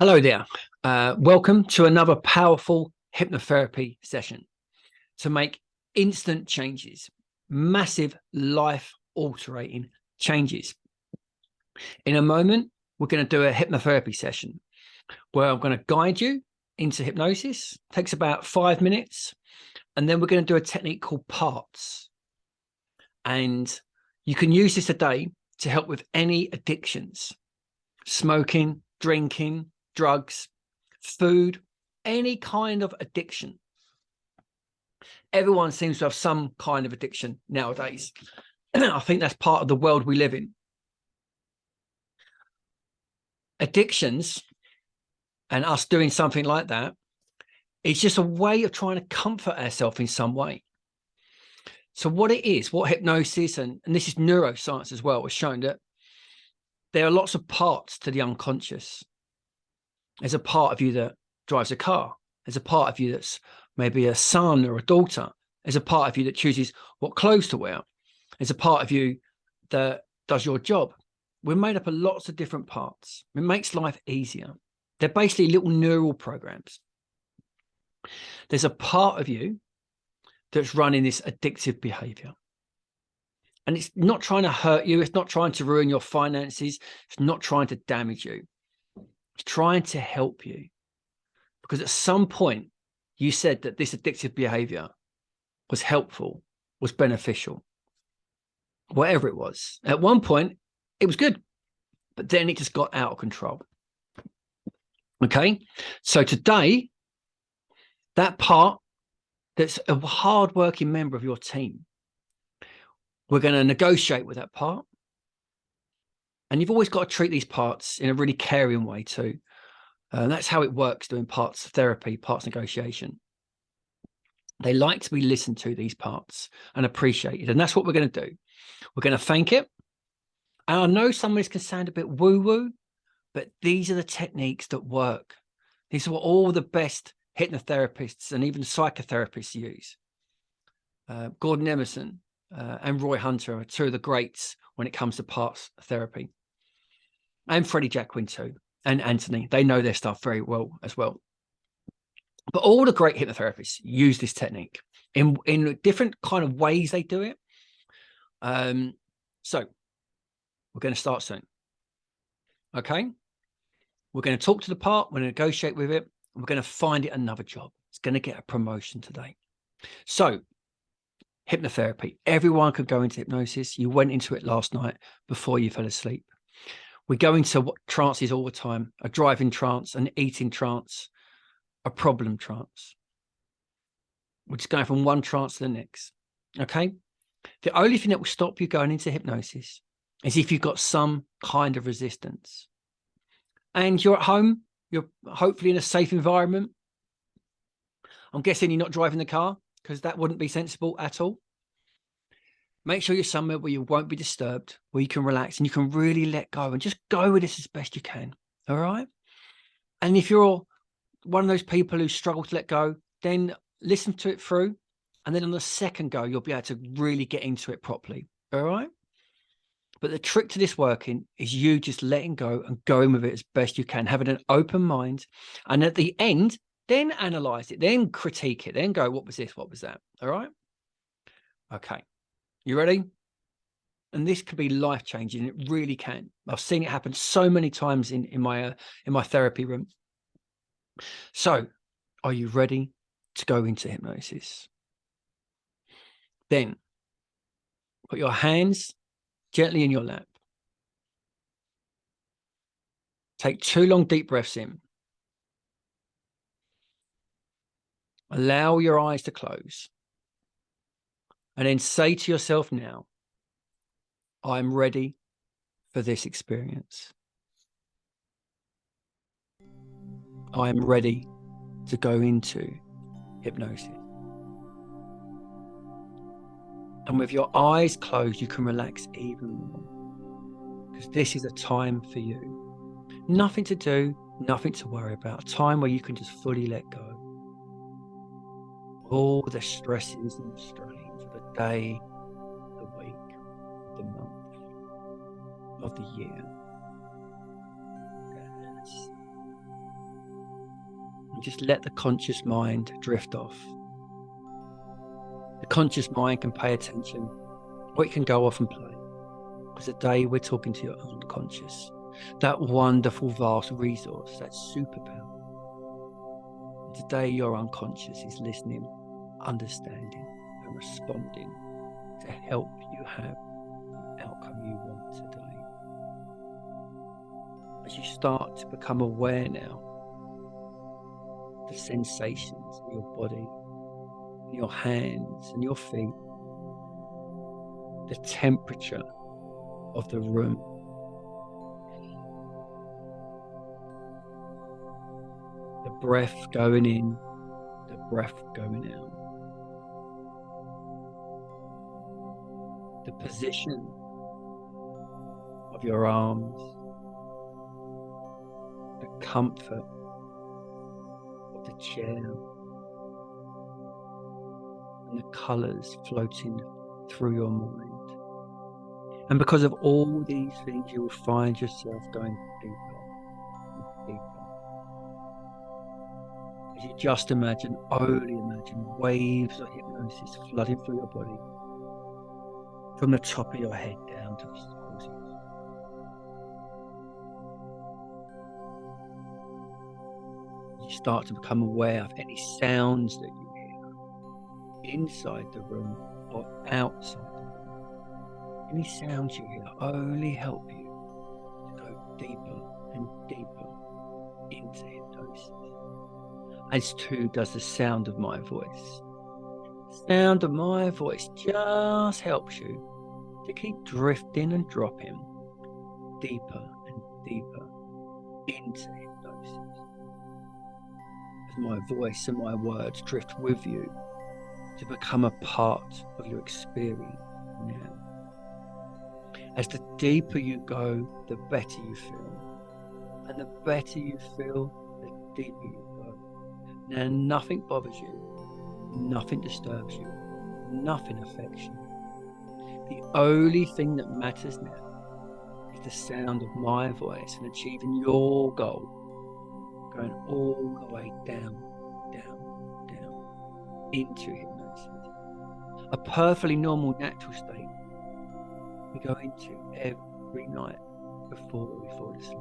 Hello there. Welcome to another powerful hypnotherapy session to make instant changes, massive life altering changes. In a moment, we're going to do a hypnotherapy session where I'm going to guide you into hypnosis. It takes about 5 minutes. And then we're going to do a technique called parts. And you can use this today to help with any addictions, smoking, drinking, drugs, food, any kind of addiction. Everyone seems to have some kind of addiction nowadays. I think that's part of the world we live in. Addictions and us doing something like that is just a way of trying to comfort ourselves in some way. So what it is, what hypnosis, and this is neuroscience as well, has shown that there are lots of parts to the unconscious. There's a part of you that drives a car. There's a part of you that's maybe a son or a daughter. There's a part of you that chooses what clothes to wear. There's a part of you that does your job. We're made up of lots of different parts. It makes life easier. They're basically little neural programs. There's a part of you that's running this addictive behavior. And it's not trying to hurt you. It's not trying to ruin your finances. It's not trying to damage you. It's trying to help you. Because at some point, you said that this addictive behavior was helpful, was beneficial, whatever it was. At one point, it was good, but then it just got out of control. Okay, so today, that part that's a hardworking member of your team, we're going to negotiate with that part. And you've always got to treat these parts in a really caring way too. That's how it works doing parts therapy, parts negotiation. They like to be listened to, these parts, and appreciated. And that's what we're going to do. We're going to thank it. And I know some of this can sound a bit woo-woo, but these are the techniques that work. These are what all the best hypnotherapists and even psychotherapists use. Gordon Emerson and Roy Hunter are two of the greats when it comes to parts therapy. And Freddie Jacquin too, and Anthony. They know their stuff very well as well. But all the great hypnotherapists use this technique in different kind of ways they do it. So we're going to start soon. Okay. We're going to talk to the part. We're going to negotiate with it. We're going to find it another job. It's going to get a promotion today. So hypnotherapy. Everyone could go into hypnosis. You went into it last night before you fell asleep. We go into trances all the time: a driving trance, an eating trance, a problem trance. We're just going from one trance to the next. Okay. The only thing that will stop you going into hypnosis is if you've got some kind of resistance. And you're at home, you're hopefully in a safe environment. I'm guessing you're not driving the car, because that wouldn't be sensible at all. Make sure you're somewhere where you won't be disturbed, where you can relax and you can really let go and just go with this as best you can. All right. And if you're one of those people who struggle to let go, then listen to it through. And then on the second go, you'll be able to really get into it properly. All right. But the trick to this working is you just letting go and going with it as best you can, having an open mind. And at the end, then analyze it, then critique it, then go, what was this? What was that? All right. Okay. You ready? And this could be life-changing. It really can. I've seen it happen so many times in my therapy room. So, are you ready to go into hypnosis? Then, put your hands gently in your lap. Take 2 long, deep breaths in. Allow your eyes to close. And then say to yourself now, I'm ready for this experience. I am ready to go into hypnosis. And with your eyes closed, you can relax even more, because this is a time for you. Nothing to do, nothing to worry about. A time where you can just fully let go. All the stresses and strains of the day, the week, the month, of the year. Yes. And just let the conscious mind drift off. The conscious mind can pay attention, or it can go off and play. Because today we're talking to your unconscious, that wonderful, vast resource, that superpower. And today your unconscious is listening, understanding, and responding to help you have the outcome you want today. As you start to become aware now, the sensations in your body, in your hands and your feet, the temperature of the room, the breath going in, the breath going out, the position of your arms, the comfort of the chair, and the colours floating through your mind. And because of all these things, you will find yourself going deeper and deeper. As you just only imagine waves of hypnosis flooding through your body, from the top of your head down to the soles of your feet. You start to become aware of any sounds that you hear inside the room or outside the room. Any sounds you hear only help you to go deeper and deeper into hypnosis. As too does the sound of my voice. The sound of my voice just helps you to keep drifting and dropping deeper and deeper into hypnosis. As my voice and my words drift with you to become a part of your experience now. As the deeper you go, the better you feel. And the better you feel, the deeper you go. Now nothing bothers you, nothing disturbs you, nothing affects you. The only thing that matters now is the sound of my voice and achieving your goal, going all the way down, down, down into hypnosis. A perfectly normal, natural state we go into every night before we fall asleep.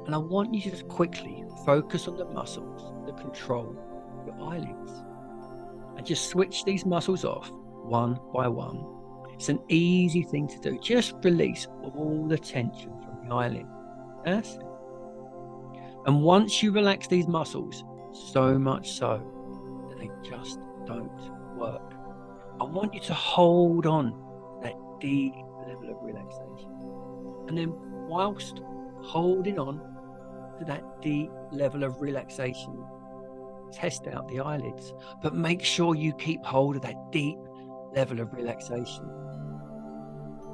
And I want you to just quickly focus on the muscles that control your eyelids. And just switch these muscles off one by one. It's an easy thing to do. Just release all the tension from the eyelid. That's it. And once you relax these muscles, so much so that they just don't work, I want you to hold on to that deep level of relaxation. And then whilst holding on to that deep level of relaxation, test out the eyelids, but make sure you keep hold of that deep level of relaxation.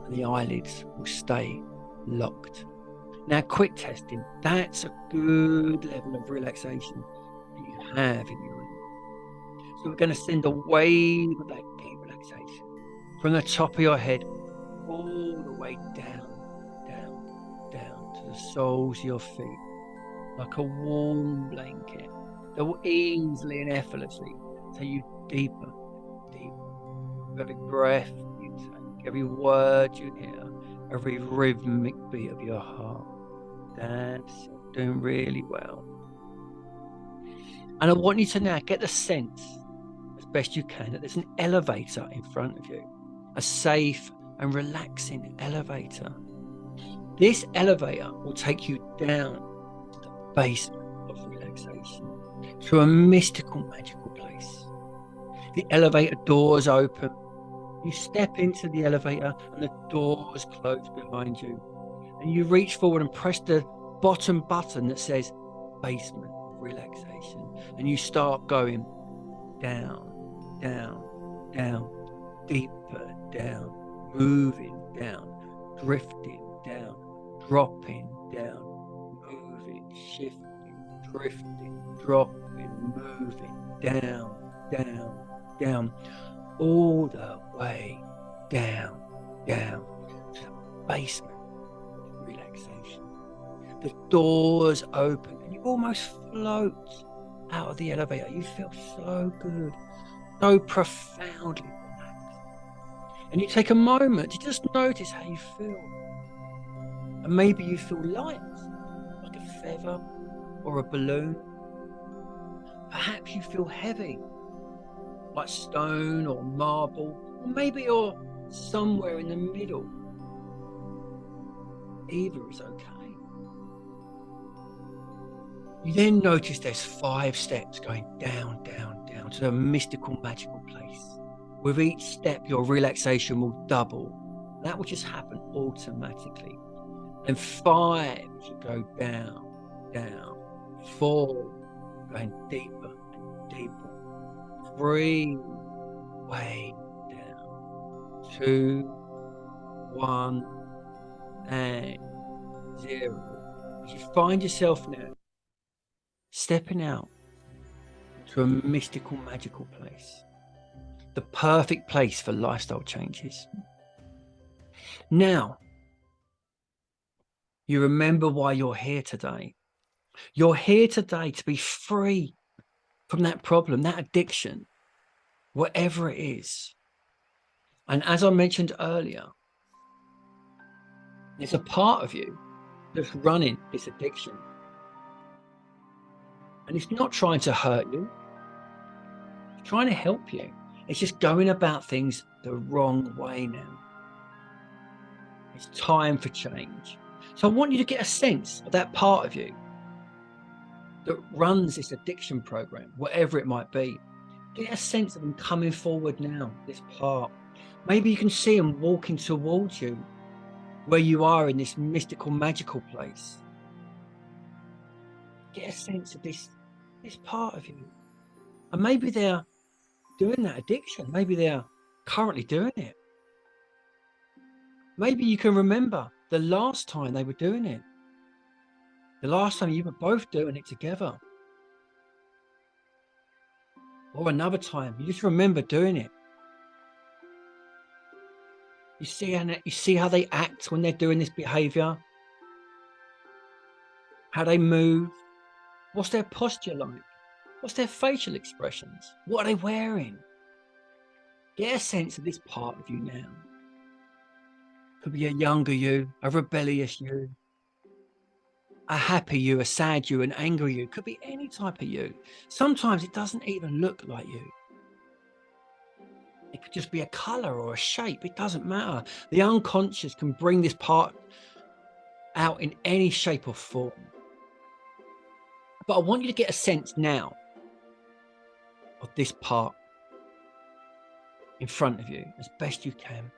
And the eyelids will stay locked. Now, quick testing, that's a good level of relaxation that you have in your eyelids. So we're going to send a wave of that deep relaxation from the top of your head all the way down, down, down to the soles of your feet, like a warm blanket that will easily and effortlessly take you deeper, deeper. With every breath you take, every word you hear, every rhythmic beat of your heart. That's doing really well. And I want you to now get the sense, as best you can, that there's an elevator in front of you, a safe and relaxing elevator. This elevator will take you down to the basement of relaxation, to a mystical, magical place. The elevator doors open. You step into the elevator and the doors close behind you. And you reach forward and press the bottom button that says basement relaxation. And you start going down, down, down, deeper down, moving down, drifting down, dropping down, moving, shifting, drifting, dropping, moving, down, down, down, all the way down, down to the basement of relaxation. The doors open and you almost float out of the elevator. You feel so good, so profoundly relaxed. And you take a moment to just notice how you feel. And maybe you feel light, like a feather or a balloon. Perhaps you feel heavy, like stone or marble, or maybe you're somewhere in the middle. Either is okay. You then notice there's 5 steps going down, down, down to a mystical, magical place. With each step, your relaxation will double. That will just happen automatically. And 5, as you go down, down. 4, going deeper and deeper. 3, way down. 2, 1, and 0. As you find yourself now stepping out to a mystical, magical place, the perfect place for lifestyle changes. Now, you remember why you're here today. You're here today to be free from that problem, that addiction, whatever it is. And as I mentioned earlier, there's a part of you that's running this addiction. And it's not trying to hurt you. It's trying to help you. It's just going about things the wrong way now. It's time for change. So I want you to get a sense of that part of you that runs this addiction program, whatever it might be. Get a sense of them coming forward now, this part. Maybe you can see them walking towards you where you are in this mystical, magical place. Get a sense of this part of you. And maybe they're doing that addiction. Maybe they're currently doing it. Maybe you can remember the last time they were doing it. The last time you were both doing it together. Or another time, you just remember doing it. You see how they act when they're doing this behavior, how they move, what's their posture like, what's their facial expressions, what are they wearing? Get a sense of this part of you now. Could be a younger you, a rebellious you, a happy you, a sad you, an angry you. Could be any type of you. Sometimes it doesn't even look like you. It could just be a color or a shape. It doesn't matter. The unconscious can bring this part out in any shape or form. But I want you to get a sense now of this part in front of you as best you can.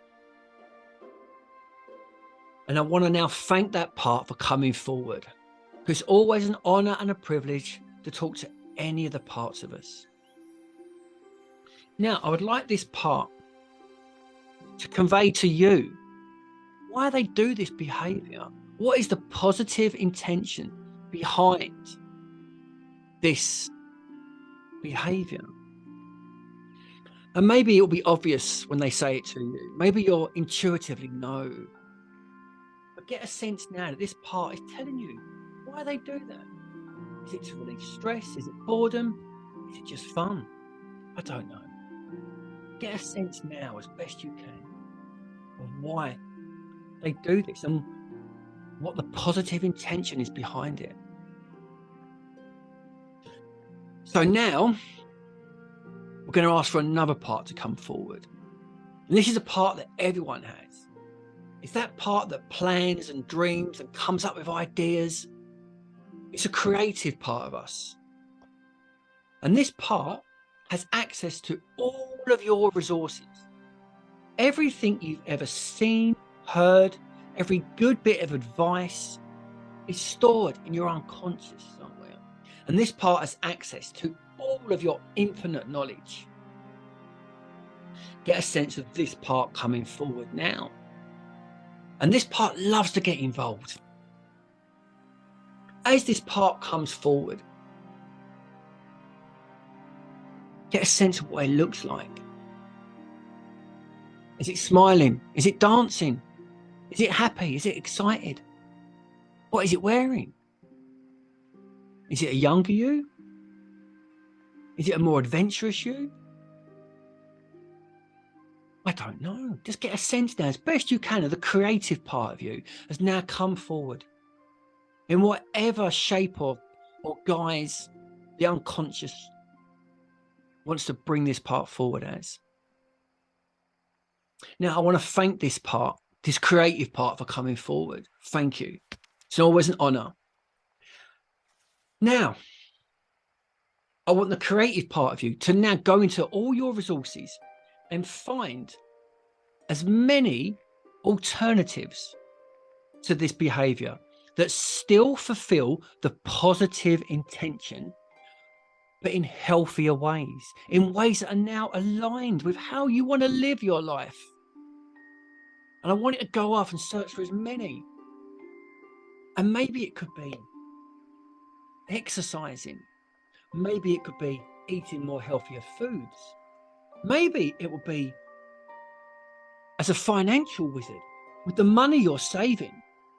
And I want to now thank that part for coming forward. Because it's always an honor and a privilege to talk to any of the parts of us. Now, I would like this part to convey to you why they do this behavior. What is the positive intention behind this behavior? And maybe it'll be obvious when they say it to you. Maybe you'll intuitively know. But get a sense now that this part is telling you why they do that. Is it to relieve stress? Is it boredom? Is it just fun? I don't know. Get a sense now as best you can of why they do this and what the positive intention is behind it. So now we're going to ask for another part to come forward. And this is a part that everyone has. It's that part that plans and dreams and comes up with ideas. It's a creative part of us. And this part has access to all of your resources. Everything you've ever seen, heard, every good bit of advice is stored in your unconscious somewhere. And this part has access to all of your infinite knowledge. Get a sense of this part coming forward now. And this part loves to get involved. As this part comes forward, get a sense of what it looks like. Is it smiling? Is it dancing? Is it happy? Is it excited? What is it wearing? Is it a younger you? Is it a more adventurous you? I don't know. Just get a sense now, as best you can, of the creative part of you has now come forward in whatever shape or guise the unconscious wants to bring this part forward as. Now, I want to thank this part, this creative part, for coming forward. Thank you. It's always an honor. Now, I want the creative part of you to now go into all your resources and find as many alternatives to this behavior that still fulfill the positive intention, but in healthier ways, in ways that are now aligned with how you want to live your life. And I want you to go off and search for as many. And maybe it could be exercising. Maybe it could be eating more healthier foods. Maybe it will be as a financial wizard with the money you're saving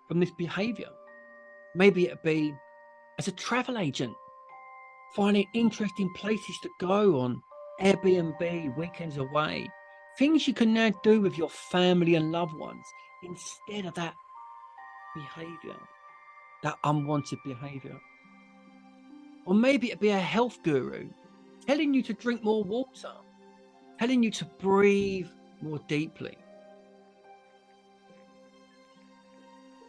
from this behavior. Maybe it'd be as a travel agent, finding interesting places to go on Airbnb, weekends away, things you can now do with your family and loved ones instead of that behavior, that unwanted behavior. Or maybe it'd be a health guru telling you to drink more water, telling you to breathe more deeply.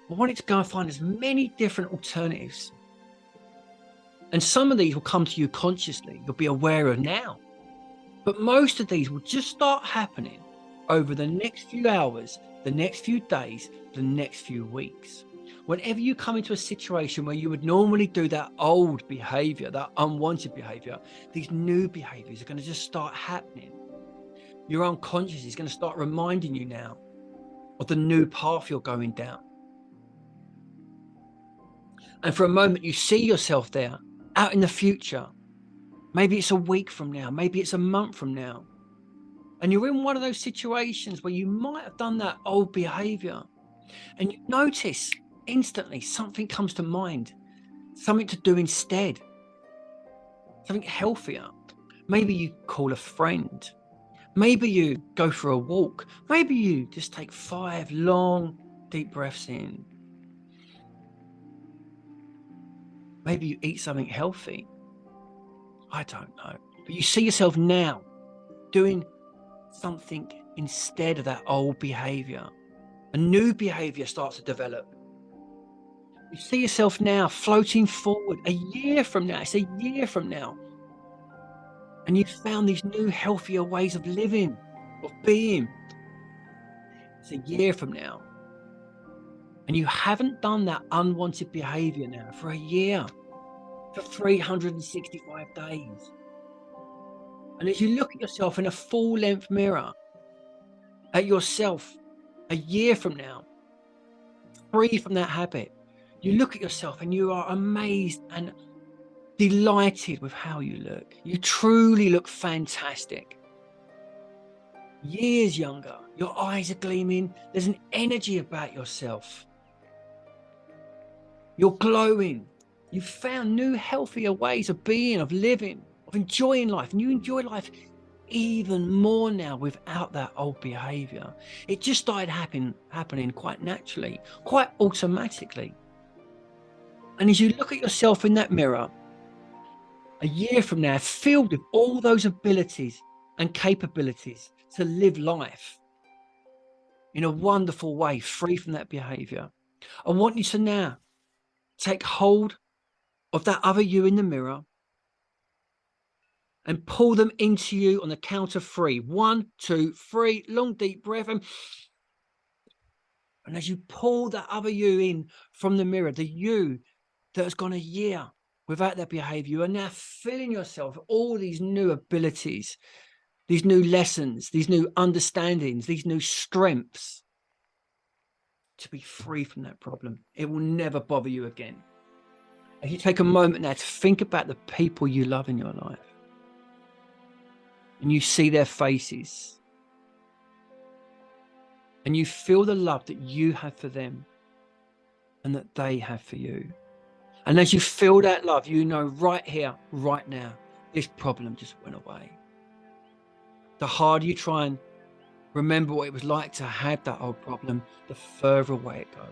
I want you to go and find as many different alternatives. And some of these will come to you consciously, you'll be aware of now. But most of these will just start happening over the next few hours, the next few days, the next few weeks. Whenever you come into a situation where you would normally do that old behavior, that unwanted behavior, these new behaviors are going to just start happening. Your unconscious is going to start reminding you now of the new path you're going down. And for a moment, you see yourself there out in the future. Maybe it's a week from now, maybe it's a month from now. And you're in one of those situations where you might have done that old behavior and you notice instantly something comes to mind, something to do instead, something healthier. Maybe you call a friend. Maybe you go for a walk. Maybe you just take 5 long, deep breaths in. Maybe you eat something healthy. I don't know. But you see yourself now doing something instead of that old behavior. A new behavior starts to develop. You see yourself now floating forward a year from now. It's a year from now. And you've found these new, healthier ways of living, of being. It's a year from now. And you haven't done that unwanted behavior now for a year, for 365 days. And as you look at yourself in a full-length mirror, at yourself a year from now, free from that habit, you look at yourself and you are amazed and delighted with how you look. You truly look fantastic. Years younger, your eyes are gleaming. There's an energy about yourself. You're glowing. You've found new, healthier ways of being, of living, of enjoying life. And you enjoy life even more now without that old behavior. It just started happening quite naturally, quite automatically. And as you look at yourself in that mirror, a year from now, filled with all those abilities and capabilities to live life in a wonderful way, free from that behavior, I want you to now take hold of that other you in the mirror and pull them into you on the count of 3. 1, 2, 3, long, deep breath. And as you pull that other you in from the mirror, the you that has gone a year without that behavior, you are now filling yourself with all these new abilities, these new lessons, these new understandings, these new strengths to be free from that problem. It will never bother you again. If you take a moment now to think about the people you love in your life and you see their faces and you feel the love that you have for them and that they have for you. And as you feel that love, you know right here, right now, this problem just went away. The harder you try and remember what it was like to have that old problem, the further away it goes.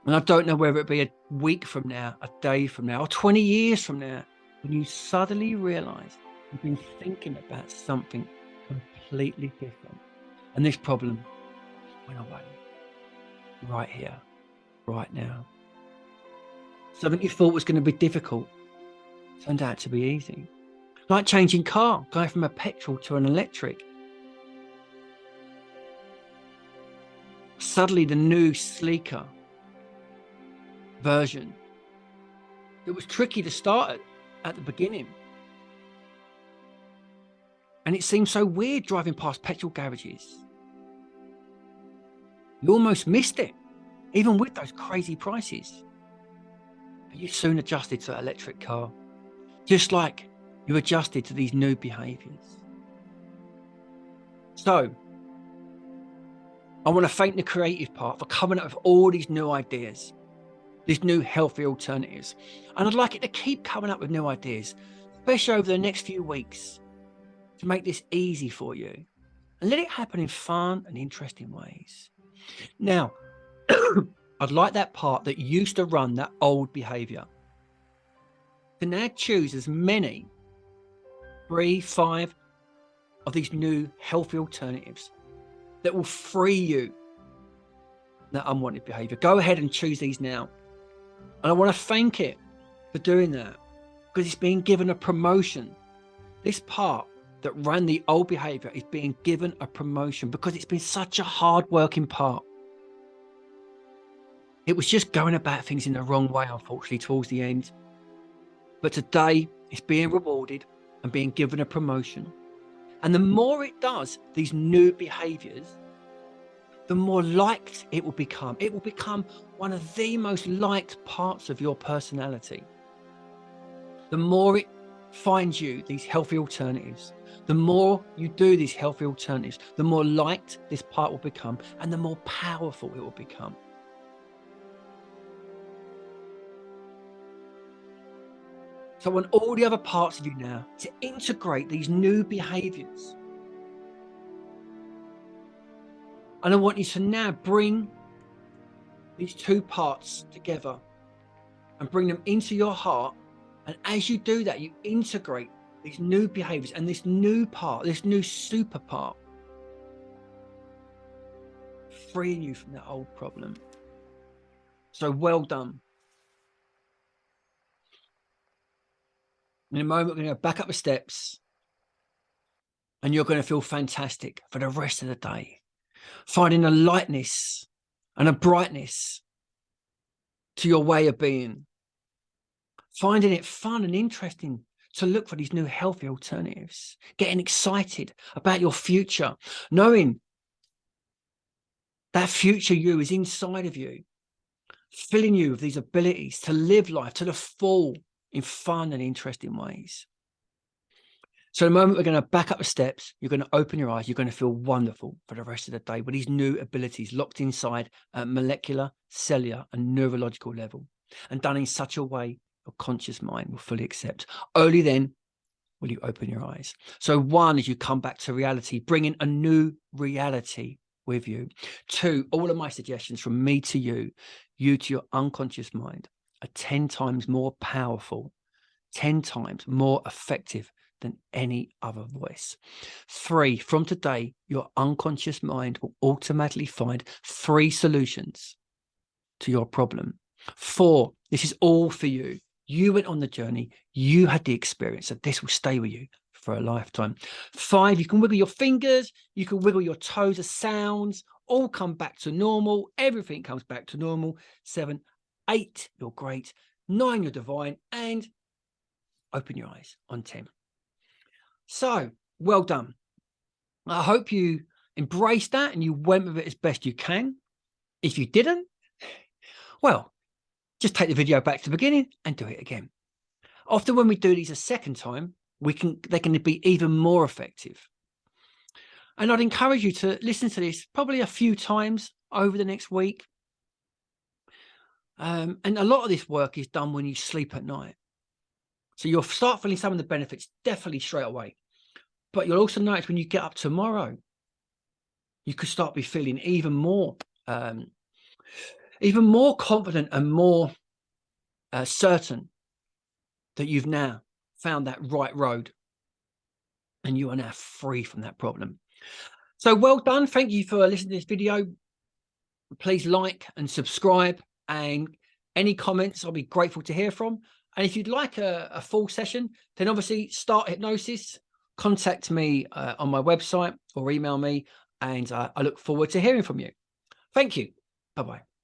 And I don't know whether it be a week from now, a day from now, or 20 years from now, when you suddenly realize you've been thinking about something completely different. And this problem went away right here, right now. Something you thought was going to be difficult turned out to be easy. Like changing car, going from a petrol to an electric. Suddenly the new, sleeker version. It was tricky to start at the beginning. And it seemed so weird driving past petrol garages. You almost missed it, even with those crazy prices. But you soon adjusted to that electric car, just like you adjusted to these new behaviors. So, I want to thank the creative part for coming up with all these new ideas, these new healthy alternatives. And I'd like it to keep coming up with new ideas, especially over the next few weeks, to make this easy for you. And let it happen in fun and interesting ways. Now, I'd like that part that used to run that old behavior to now choose as many 3, 5 of these new healthy alternatives that will free you that unwanted behavior. Go ahead and choose these now. And I want to thank it for doing that, because it's being given a promotion. This part that ran the old behavior is being given a promotion because it's been such a hard working part. It was just going about things in the wrong way, unfortunately, towards the end. But today it's being rewarded and being given a promotion. And the more it does these new behaviors, the more liked it will become. It will become one of the most liked parts of your personality. The more it finds you these healthy alternatives, the more you do these healthy alternatives, the more liked this part will become and the more powerful it will become. So I want all the other parts of you now to integrate these new behaviors. And I want you to now bring these two parts together and bring them into your heart. And as you do that, you integrate these new behaviors and this new part, this new super part, freeing you from that old problem. So well done. In a moment, we're going to go back up the steps and you're going to feel fantastic for the rest of the day, finding a lightness and a brightness to your way of being, finding it fun and interesting to look for these new healthy alternatives, getting excited about your future, knowing that future you is inside of you, filling you with these abilities to live life to the full in fun and interesting ways. So in a moment, we're going to back up the steps. You're going to open your eyes. You're going to feel wonderful for the rest of the day with these new abilities locked inside at molecular, cellular, and neurological level, and done in such a way your conscious mind will fully accept. Only then will you open your eyes. So 1, as you come back to reality, bringing a new reality with you. 2, all of my suggestions from me to you to your unconscious mind are 10 times more powerful, 10 times more effective than any other voice. 3, from today, your unconscious mind will automatically find 3 solutions to your problem. 4, this is all for you. You went on the journey, you had the experience, so this will stay with you for a lifetime. 5, you can wiggle your fingers, you can wiggle your toes, the sounds all come back to normal. Everything comes back to normal. 7, 8, you're great. 9, you're divine. And open your eyes on 10. So well done. I hope you embraced that and you went with it as best you can. If you didn't, well, just take the video back to the beginning and do it again. Often when we do these a second time, they can be even more effective. And I'd encourage you to listen to this probably a few times over the next week. And a lot of this work is done when you sleep at night. So you'll start feeling some of the benefits definitely straight away. But you'll also notice when you get up tomorrow, you could start be feeling even more confident and more certain that you've now found that right road and you are now free from that problem. So well done. Thank you for listening to this video. Please like and subscribe, and any comments I'll be grateful to hear from. And if you'd like a full session, then obviously start hypnosis. Contact me on my website or email me, and I look forward to hearing from you. Thank you. Bye-bye.